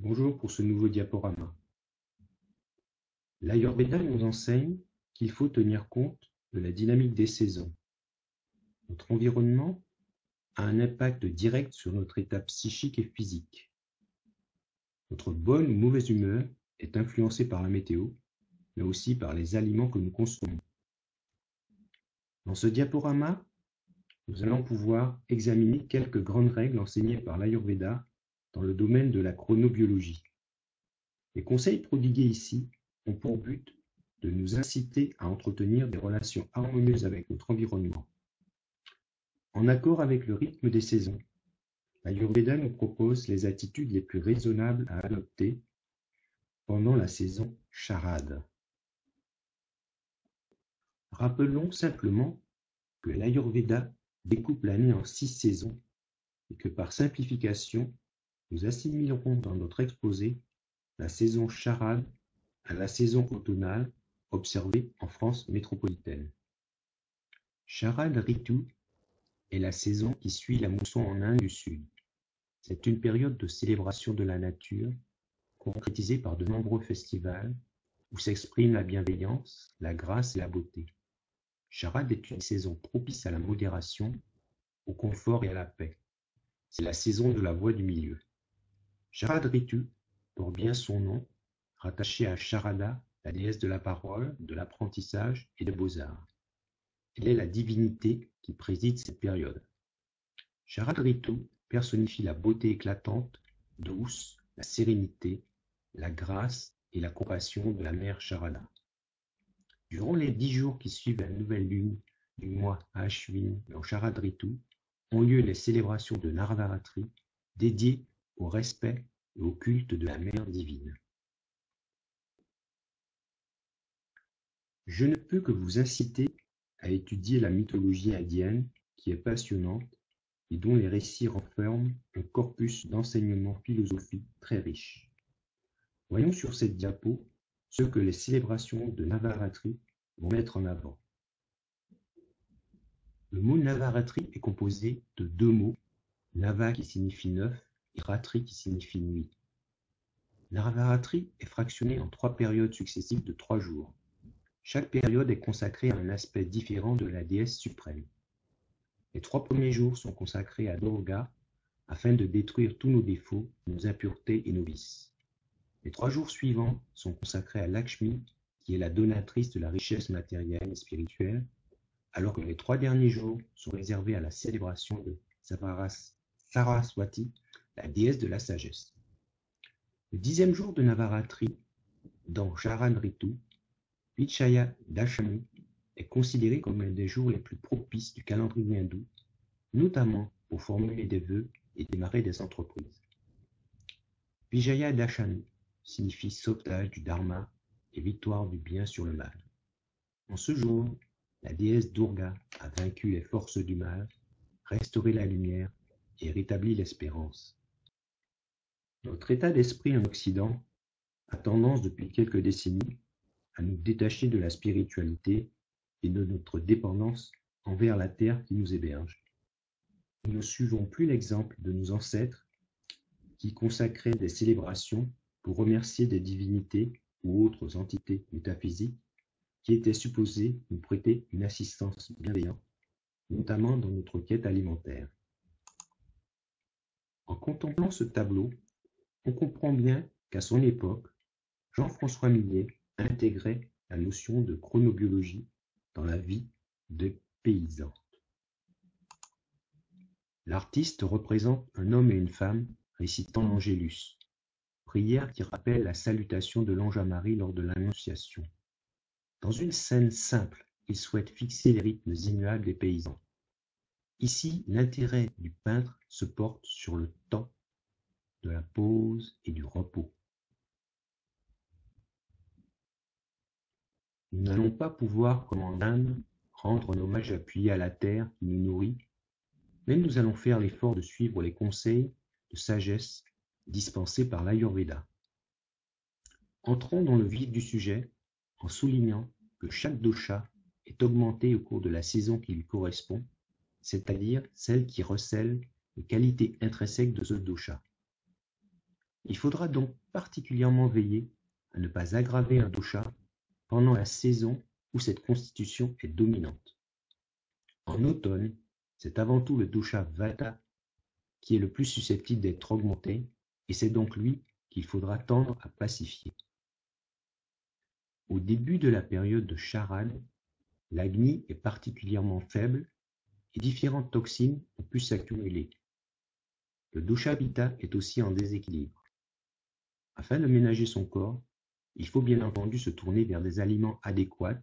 Bonjour pour ce nouveau diaporama. L'Ayurveda nous enseigne qu'il faut tenir compte de la dynamique des saisons. Notre environnement a un impact direct sur notre état psychique et physique. Notre bonne ou mauvaise humeur est influencée par la météo, mais aussi par les aliments que nous consommons. Dans ce diaporama, nous allons pouvoir examiner quelques grandes règles enseignées par l'Ayurveda dans le domaine de la chronobiologie. Les conseils prodigués ici ont pour but de nous inciter à entretenir des relations harmonieuses avec notre environnement. En accord avec le rythme des saisons, l'Ayurveda nous propose les attitudes les plus raisonnables à adopter pendant la saison Sharad. Rappelons simplement que l'Ayurveda découpe l'année en 6 saisons et que par simplification, nous assimilerons dans notre exposé la saison Sharad à la saison automnale observée en France métropolitaine. Sharad Ritu est la saison qui suit la mousson en Inde du Sud. C'est une période de célébration de la nature, concrétisée par de nombreux festivals, où s'expriment la bienveillance, la grâce et la beauté. Sharad est une saison propice à la modération, au confort et à la paix. C'est la saison de la voie du milieu. Sharad Ritu porte bien son nom, rattaché à Sharada, la déesse de la parole, de l'apprentissage et des beaux-arts. Elle est la divinité qui préside cette période. Sharad Ritu personnifie la beauté éclatante, douce, la sérénité, la grâce et la compassion de la mère Sharada. Durant les 10 jours qui suivent la nouvelle lune du mois Ashwin dans Sharad Ritu ont lieu les célébrations de Navaratri dédiées au respect et au culte de la mère divine. Je ne peux que vous inciter à étudier la mythologie indienne qui est passionnante et dont les récits renferment un corpus d'enseignements philosophiques très riche. Voyons sur cette diapo ce que les célébrations de Navaratri vont mettre en avant. Le mot Navaratri est composé de 2 mots, Nava qui signifie 9 et Ratri qui signifie nuit. Navaratri est fractionné en 3 périodes successives de 3 jours. Chaque période est consacrée à un aspect différent de la déesse suprême. Les 3 premiers jours sont consacrés à Durga afin de détruire tous nos défauts, nos impuretés et nos vices. Les 3 jours suivants sont consacrés à Lakshmi, qui est la donatrice de la richesse matérielle et spirituelle, alors que les 3 derniers jours sont réservés à la célébration de Saraswati, la déesse de la sagesse. Le 10e jour de Navaratri, dans Sharad Ritu, Vichaya Dashami est considéré comme l'un des jours les plus propices du calendrier hindou, notamment pour formuler des vœux et démarrer des entreprises. Vijaya Dashami signifie sauvetage du dharma et victoire du bien sur le mal. En ce jour, la déesse Durga a vaincu les forces du mal, restauré la lumière et rétabli l'espérance. Notre état d'esprit en Occident a tendance depuis quelques décennies à nous détacher de la spiritualité et de notre dépendance envers la terre qui nous héberge. Nous ne suivons plus l'exemple de nos ancêtres qui consacraient des célébrations pour remercier des divinités ou autres entités métaphysiques qui étaient supposées nous prêter une assistance bienveillante, notamment dans notre quête alimentaire. En contemplant ce tableau, on comprend bien qu'à son époque, Jean-François Millet intégrait la notion de chronobiologie dans la vie des paysans. L'artiste représente un homme et une femme récitant l'Angélus, prière qui rappelle la salutation de l'ange à Marie lors de l'Annonciation. Dans une scène simple, il souhaite fixer les rythmes immuables des paysans. Ici, l'intérêt du peintre se porte sur le temps de la pause et du repos. Nous n'allons pas pouvoir, comme en Inde, rendre un hommage appuyé à la terre qui nous nourrit, mais nous allons faire l'effort de suivre les conseils de sagesse dispensés par l'Ayurveda. Entrons dans le vif du sujet en soulignant que chaque dosha est augmenté au cours de la saison qui lui correspond, c'est-à-dire celle qui recèle les qualités intrinsèques de ce dosha. Il faudra donc particulièrement veiller à ne pas aggraver un dosha pendant la saison où cette constitution est dominante. En automne, c'est avant tout le dosha vata qui est le plus susceptible d'être augmenté, et c'est donc lui qu'il faudra tendre à pacifier. Au début de la période de charad, l'agni est particulièrement faible et différentes toxines ont pu s'accumuler. Le dosha pitta est aussi en déséquilibre. Afin de ménager son corps, il faut bien entendu se tourner vers des aliments adéquats,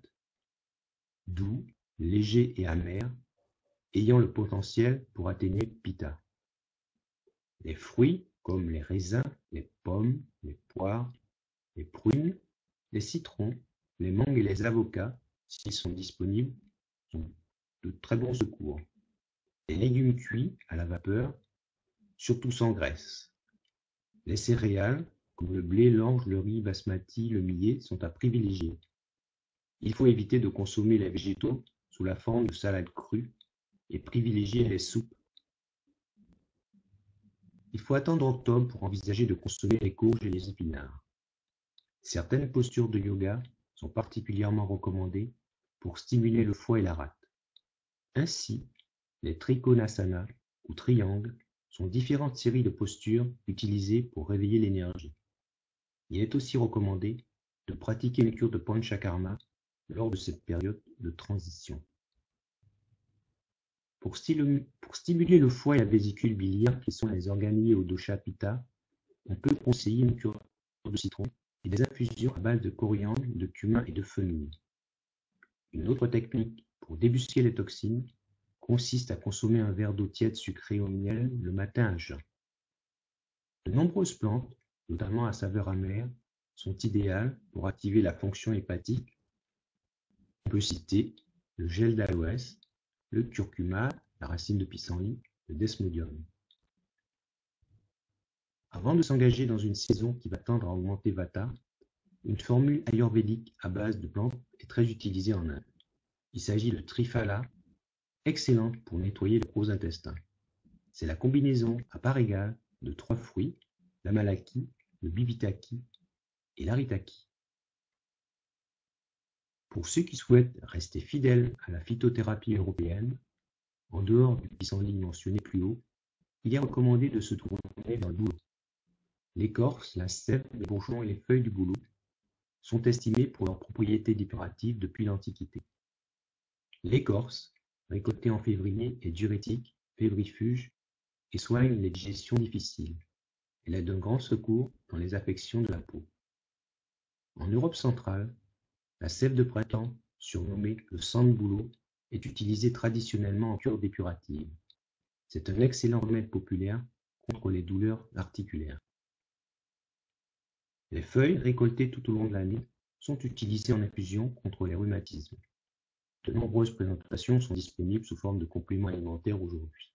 doux, légers et amers, ayant le potentiel pour atténuer pitta. Les fruits, comme les raisins, les pommes, les poires, les prunes, les citrons, les mangues et les avocats, s'ils sont disponibles, sont de très bons secours. Les légumes cuits à la vapeur, surtout sans graisse. Les céréales, comme le blé, l'orge, le riz, basmati, le millet, sont à privilégier. Il faut éviter de consommer les végétaux sous la forme de salades crues et privilégier les soupes. Il faut attendre octobre pour envisager de consommer les courges et les épinards. Certaines postures de yoga sont particulièrement recommandées pour stimuler le foie et la rate. Ainsi, les trikonasana ou triangles sont différentes séries de postures utilisées pour réveiller l'énergie. Il est aussi recommandé de pratiquer une cure de panchakarma lors de cette période de transition. Pour stimuler le foie et la vésicule biliaire, qui sont les organes liés au dosha pitta, on peut conseiller une cure de citron et des infusions à base de coriandre, de cumin et de fenouil. Une autre technique pour débusquer les toxines consiste à consommer un verre d'eau tiède sucrée au miel le matin à jeun. De nombreuses plantes, notamment à saveur amère, sont idéales pour activer la fonction hépatique. On peut citer le gel d'aloès, le curcuma, la racine de pissenlit, le desmodium. Avant de s'engager dans une saison qui va tendre à augmenter vata, une formule ayurvédique à base de plantes est très utilisée en Inde. Il s'agit de triphala, excellente pour nettoyer le gros intestin. C'est la combinaison à part égale de 3 fruits, l'amalaki, le bibitaki et l'aritaki. Pour ceux qui souhaitent rester fidèles à la phytothérapie européenne, en dehors du pissenlit mentionné plus haut, il est recommandé de se tourner vers le bouleau. L'écorce, la sève, les bourgeons et les feuilles du bouleau sont estimés pour leurs propriétés dépuratives depuis l'Antiquité. L'écorce, récoltée en février, est diurétique, fébrifuge et soigne les digestions difficiles. Elle est d'un grand secours dans les affections de la peau. En Europe centrale, la sève de printemps, surnommée le sang de bouleau, est utilisée traditionnellement en cure dépurative. C'est un excellent remède populaire contre les douleurs articulaires. Les feuilles, récoltées tout au long de l'année, sont utilisées en infusion contre les rhumatismes. De nombreuses présentations sont disponibles sous forme de compléments alimentaires aujourd'hui.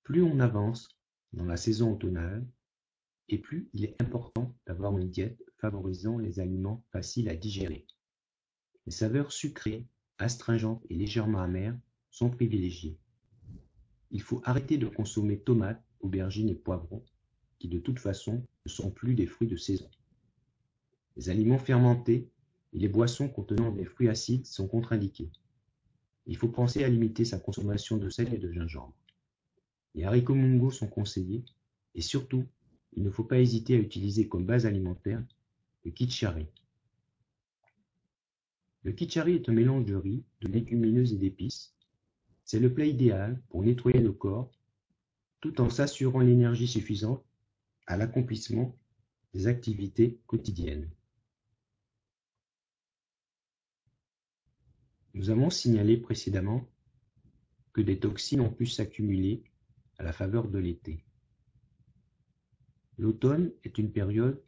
Plus on avance dans la saison automnale, et plus il est important d'avoir une diète favorisant les aliments faciles à digérer. Les saveurs sucrées, astringentes et légèrement amères sont privilégiées. Il faut arrêter de consommer tomates, aubergines et poivrons, qui de toute façon ne sont plus des fruits de saison. Les aliments fermentés et les boissons contenant des fruits acides sont contre-indiqués. Il faut penser à limiter sa consommation de sel et de gingembre. Les haricots mungo sont conseillés et surtout, il ne faut pas hésiter à utiliser comme base alimentaire le kitchari. Le kitchari est un mélange de riz, de légumineuses et d'épices. C'est le plat idéal pour nettoyer le corps tout en s'assurant l'énergie suffisante à l'accomplissement des activités quotidiennes. Nous avons signalé précédemment que des toxines ont pu s'accumuler à la faveur de l'été. L'automne est une période,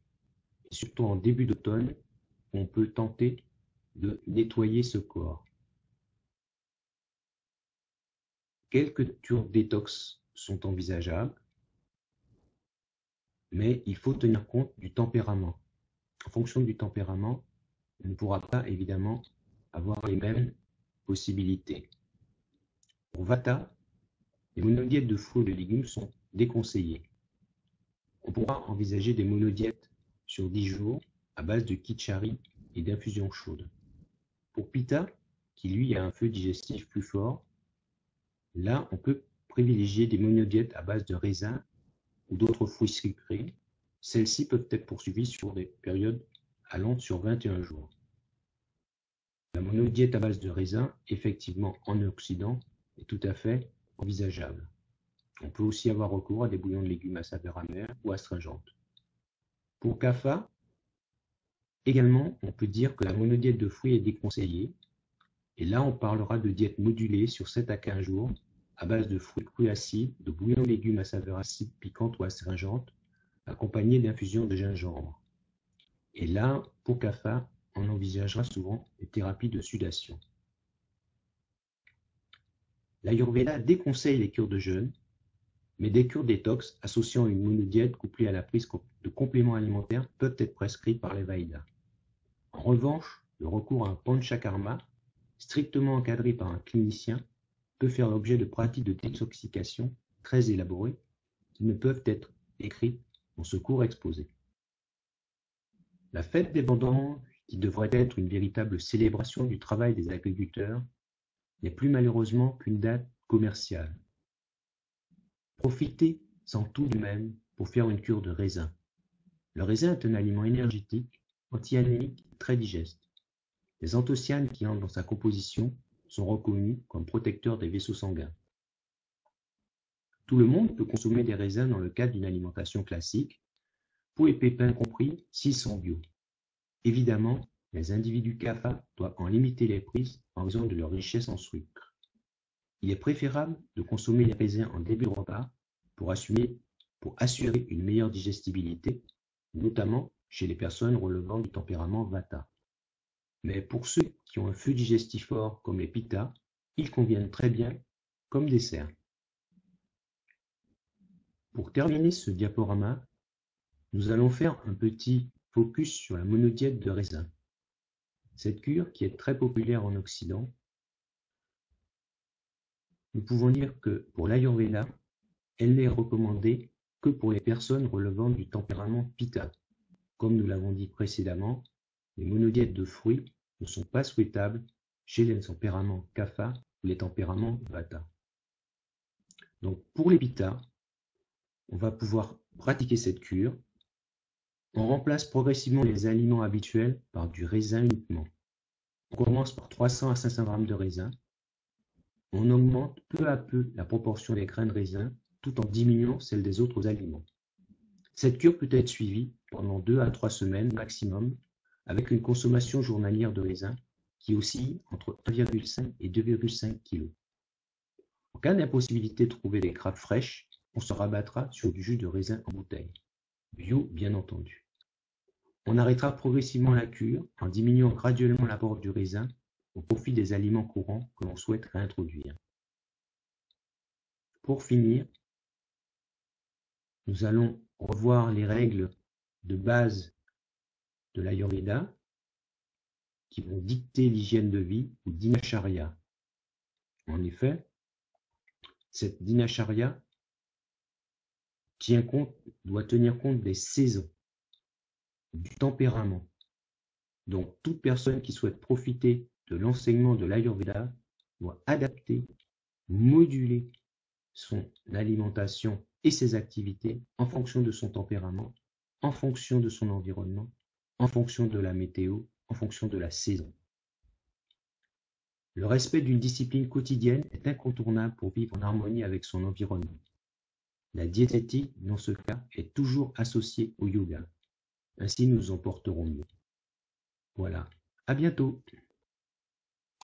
et surtout en début d'automne, où on peut tenter de nettoyer ce corps. Quelques cures détox sont envisageables, mais il faut tenir compte du tempérament. En fonction du tempérament, on ne pourra pas évidemment avoir les mêmes possibilités. Pour Vata, Les monodiètes de fruits et de légumes sont déconseillées. On pourra envisager des monodiètes sur 10 jours à base de kitchari et d'infusions chaudes. Pour Pitta, qui lui a un feu digestif plus fort, là on peut privilégier des monodiètes à base de raisins ou d'autres fruits sucrés. Celles-ci peuvent être poursuivies sur des périodes allant sur 21 jours. La monodiète à base de raisins, effectivement en Occident, est tout à fait envisageable. On peut aussi avoir recours à des bouillons de légumes à saveur amère ou astringente. Pour Kapha, également, on peut dire que la monodiète de fruits est déconseillée. Et là, on parlera de diète modulée sur 7 à 15 jours à base de fruits crus acides, de bouillons de légumes à saveur acide, piquante ou astringente, accompagnés d'infusions de gingembre. Et là, pour Kapha, on envisagera souvent des thérapies de sudation. L'Ayurveda déconseille les cures de jeûne, mais des cures détox associant une monodiète couplée à la prise de compléments alimentaires peuvent être prescrites par les Vaidas. En revanche, le recours à un panchakarma, strictement encadré par un clinicien, peut faire l'objet de pratiques de détoxication très élaborées qui ne peuvent être décrites dans ce cours exposé. La fête des vendanges, qui devrait être une véritable célébration du travail des agriculteurs, n'est plus malheureusement qu'une date commerciale. Profitez sans tout de même pour faire une cure de raisin. Le raisin est un aliment énergétique, anti-anémique, très digeste. Les anthocyanes qui entrent dans sa composition sont reconnus comme protecteurs des vaisseaux sanguins. Tout le monde peut consommer des raisins dans le cadre d'une alimentation classique, peaux et pépins compris, s'ils sont bio. Évidemment, les individus Kapha doivent en limiter les prises en raison de leur richesse en sucre. Il est préférable de consommer les raisins en début de repas pour assurer une meilleure digestibilité, notamment chez les personnes relevant du tempérament Vata. Mais pour ceux qui ont un feu digestif fort comme les Pitta, ils conviennent très bien comme dessert. Pour terminer ce diaporama, nous allons faire un petit focus sur la monodiète de raisin. Cette cure, qui est très populaire en Occident, nous pouvons dire que pour l'Ayurveda, elle n'est recommandée que pour les personnes relevant du tempérament Pitta. Comme nous l'avons dit précédemment, les monodiètes de fruits ne sont pas souhaitables chez les tempéraments Kapha ou les tempéraments Vata. Donc pour les Pitta, on va pouvoir pratiquer cette cure. On remplace progressivement les aliments habituels par du raisin uniquement. On commence par 300 à 500 g de raisin. On augmente peu à peu la proportion des grains de raisin tout en diminuant celle des autres aliments. Cette cure peut être suivie pendant 2 à 3 semaines maximum avec une consommation journalière de raisin qui oscille entre 1,5 et 2,5 kg. En cas d'impossibilité de trouver des grappes fraîches, on se rabattra sur du jus de raisin en bouteille, bio bien entendu. On arrêtera progressivement la cure en diminuant graduellement l'apport du raisin au profit des aliments courants que l'on souhaite réintroduire. Pour finir, nous allons revoir les règles de base de l'Ayurveda qui vont dicter l'hygiène de vie ou dinacharya. En effet, cette dinacharya doit tenir compte des saisons, du tempérament. Donc, toute personne qui souhaite profiter de l'enseignement de l'Ayurveda doit adapter, moduler son alimentation et ses activités en fonction de son tempérament, en fonction de son environnement, en fonction de la météo, en fonction de la saison. Le respect d'une discipline quotidienne est incontournable pour vivre en harmonie avec son environnement. La diététique, dans ce cas, est toujours associée au yoga. Ainsi, nous nous en porterons mieux. Voilà, à bientôt.